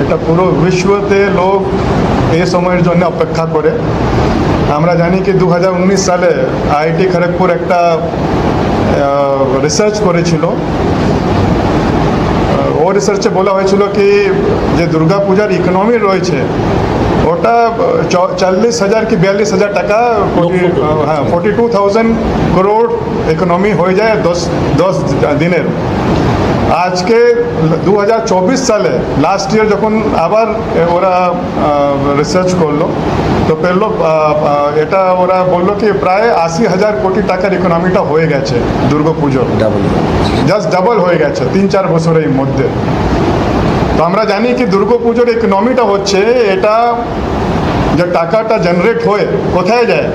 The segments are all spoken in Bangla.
এটা পুরো বিশ্বতে লোক এই সময়ের জন্য অপেক্ষা করে। আমরা জানি কি 2019 সালে আইআইটি খড়গপুর একটা রিসার্চ করেছিল। ও রিসার্চে বলা হয়েছিল কি যে দুর্গা পূজার ইকোনমি রয়েছে ওটা 40,000 কি 42,000 টাকা, 42,000 crore ইকোনমি হয়ে যায় 10 দিনের। আজকে 2024 সালে লাস্ট ইয়ার যখন আবার ওরা রিসার্চ করলো তো পেলো এটা ওরা বললো কি প্রায় 80,000 কোটি টাকার ইকোনমিটা হয়ে গেছে দুর্গা পুজোর, জাস্ট ডাবল হয়ে গেছে 3-4 বছরের মধ্যে। তো আমরা জানি কি দুর্গা পুজোর ইকোনমিটা হচ্ছে এটা যে টাকাটা জেনারেট হয়ে কোথায় যায়,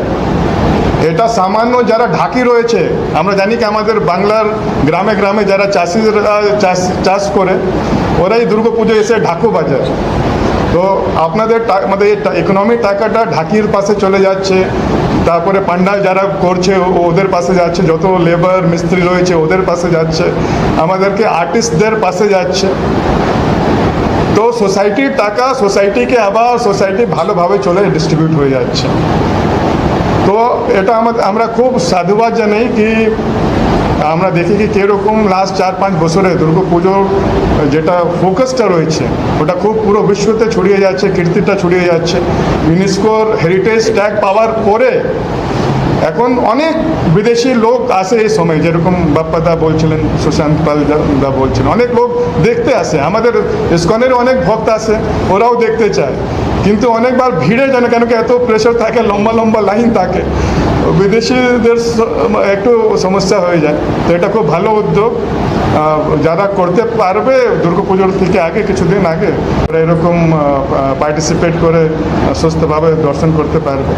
এটা সামান্য যারা ঢাকি রয়েছে, আমরা জানি কি আমাদের বাংলার গ্রামে গ্রামে যারা চাষিরা চাষ করে ওরাই দুর্গা পুজো এসে ঢাকু বাজায়। তো আপনাদের আমাদের ইকোনমির টাকাটা ঢাকির পাশে চলে যাচ্ছে, তারপরে পান্ডাল যারা করছে ওদের পাশে যাচ্ছে, যত লেবার মিস্ত্রি রয়েছে ওদের পাশে যাচ্ছে, আমাদেরকে আর্টিস্টদের পাশে যাচ্ছে। তো সোসাইটির টাকা সোসাইটিকে আবার সোসাইটি ভালোভাবে চলে ডিস্ট্রিবিউট হয়ে যাচ্ছে। তো এটা আমরা খুব সাধুবাদ জানাই কি আমরা দেখি কি কীরকম লাস্ট 4-5 বছরে দুর্গা পুজোর যেটা ফোকাসটা রয়েছে ওটা খুব পুরো বিশ্বতে ছড়িয়ে যাচ্ছে, কীর্তিটা ছড়িয়ে যাচ্ছে। ইউনেস্কোর হেরিটেজ ট্যাগ পাওয়ার পরে এখন অনেক বিদেশি লোক আসে এই সময়, যেরকম বাপ্পা দা বলছিলেন, সুশান্ত পাল দা বলছিলেন, অনেক লোক দেখতে আসে। আমাদের ইসকনের অনেক ভক্ত আসে, ওরাও দেখতে চায়, কিন্তু অনেকবার ভিড়ে জানে কেন কি এত প্রেশার থাকে, লম্বা লম্বা লাইন থাকে, বিদেশিদের একটু সমস্যা হয়ে যায়। তো এটা খুব ভালো উদ্যোগ, যারা করতে পারবে দুর্গাপুজোর থেকে আগে কিছুদিন আগে এরকম পার্টিসিপেট করে সুস্থভাবে দর্শন করতে পারবে।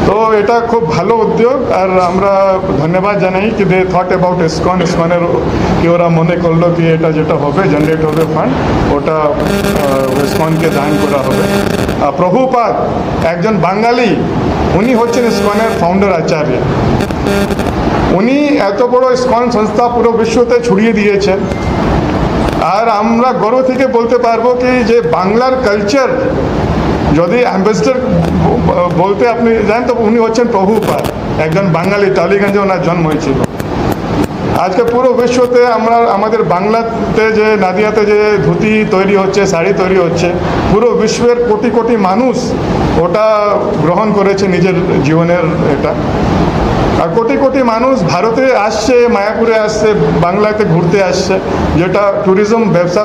তো এটা খুব ভালো উদ্যোগ, আর আমরা ধন্যবাদ জানাই কি দে থট অ্যাবাউট ইসকনের কি ওরা মনে করলো কি এটা যেটা হবে জেনারেট হবে ফান্ড ওটা ইসকনকে দান করা হবে। প্রভুপাদ একজন বাঙালি, উনি হচ্ছেন ইসকনের ফাউন্ডার আচার্য। উনি এত বড় ইসকন সংস্থা পুরো বিশ্বতে ছড়িয়ে দিয়েছেন, আর আমরা গর্ব থেকে বলতে পারবো কি যে বাংলার কালচার যদি অ্যাম্বাসেডর বলতে আপনি জানেন তো উনি হচ্ছেন প্রভুপাদ, একজন বাঙালি, টালিগঞ্জে ওনার জন্ম হয়েছিল। আজকে পুরো বিশ্বতে আমরা আমাদের বাংলাতে যে নাদিয়াতে যে ধুতি তৈরি হচ্ছে, শাড়ি তৈরি হচ্ছে, পুরো বিশ্বের কোটি কোটি মানুষ ওটা গ্রহণ করেছে নিজের জীবনের এটা। আর কোটি কোটি মানুষ ভারতে আসছে, মায়াপুরে আসছে, বাংলাতে ঘুরতে আসছে, যেটা ট্যুরিজম ব্যবসা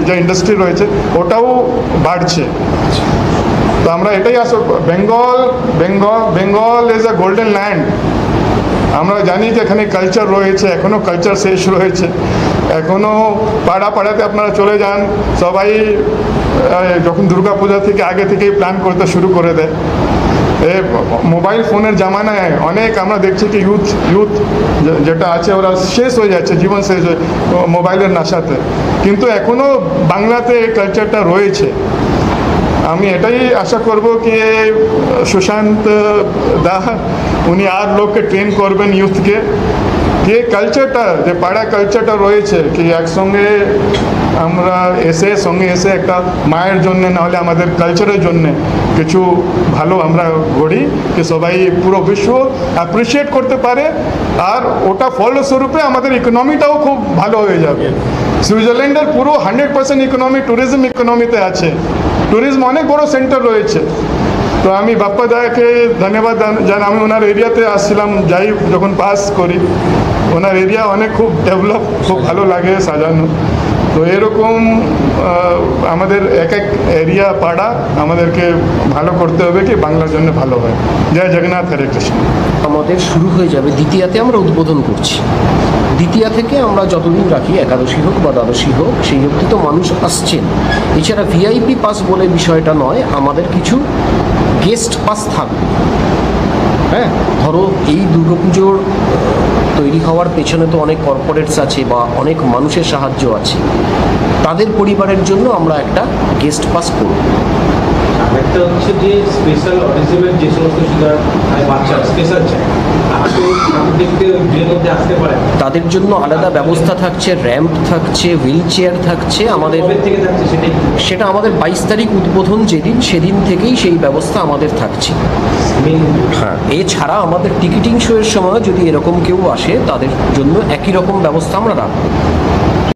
যে ইন্ডাস্ট্রি রয়েছে ওটাও বাড়ছে। তো আমরা এটাই আসো, Bengal is a golden land. আমরা জানি যে এখানে কালচার রয়েছে, এখনও কালচার শেষ রয়েছে, এখনও পাড়া পাড়াতে আপনারা চলে যান, সবাই যখন দুর্গা পূজা থেকে আগে থেকেই প্ল্যান করতে শুরু করে দেয়। মোবাইল ফোনের জামানায় অনেক আমরা দেখছি কি ইউথ যেটা আছে ওরা শেষ হয়ে যাচ্ছে, জীবন শেষ হয়ে মোবাইলের নেশাতে, কিন্তু এখনও বাংলাতে এই কালচারটা রয়েছে। আমি এটাই আশা করব কি সুশান্ত দা উনি আর লোককে ট্রেন করবেন ইউথকে, যে কালচারটা যে পাড়া কালচারটা রয়েছে কি একসঙ্গে আমরা সঙ্গে এসে একটা মায়ের জন্যে নাহলে আমাদের কালচারের জন্যে কিছু ভালো আমরা গড়ি, কি সবাই পুরো বিশ্ব অ্যাপ্রিসিয়েট করতে পারে, আর ওটা ফলস্বরূপে আমাদের ইকোনমিটাও খুব ভালো হয়ে যাবে। সুইজারল্যান্ডের পুরো 100% ইকোনমি ট্যুরিজম ইকোনমিতে আছে, ট্যুরিজম অনেক বড় সেন্টার রয়েছে। তো আমি বাপ্পা দাকে ধন্যবাদ জানাই, আমি ওনার এরিয়াতে আসছিলাম, যাই যখন পাস করি, ওনার এরিয়া অনেক খুব ডেভেলপ, খুব ভালো লাগে সাজানো। তো এরকম আমাদের এক এরিয়া পাড়া আমাদেরকে ভালো করতে হবে কি বাংলার জন্য ভালো হয়। জয় জগন্নাথ, হরে কৃষ্ণ। আমাদের শুরু হয়ে যাবে দ্বিতীয়াতে, আমরা উদ্বোধন করছি। দ্বিতীয়া থেকে আমরা যতদিন রাখি, একাদশী হোক বা দ্বাদশী হোক, সেই অবধি তো মানুষ আসছেন। এছাড়া ভিআইপি পাস বলে বিষয়টা নয়, আমাদের কিছু গেস্ট পাস থাকবে। হ্যাঁ, ধরো এই দুর্গাপুজোর তৈরি হওয়ার পেছনে তো অনেক কর্পোরেটস আছে বা অনেক মানুষের সাহায্য আছে। তাদের পরিবারের জন্য আমরা একটা গেস্ট পাস করব। একটা হচ্ছে যে স্পেশাল অটিজমের যে সমস্ত বাচ্চা স্পেশাল চাই, তারা তো ঠাকুর দেখতে বিয়ের মধ্যে আসতে পারে না। তাদের জন্য আলাদা ব্যবস্থা থাকছে, র্যাম্প থাকছে, হুইল চেয়ার থাকছে। আমাদের কবে থেকে থাকছে সেটাই সেটা আমাদের 22 তারিখ উদ্বোধন যেদিন, সেদিন থেকেই সেই ব্যবস্থা আমাদের থাকছে। হ্যাঁ, এছাড়া আমাদের টিকিটিং শো এর সময় যদি এরকম কেউ আসে তাদের জন্য একই রকম ব্যবস্থা আমরা রাখবো।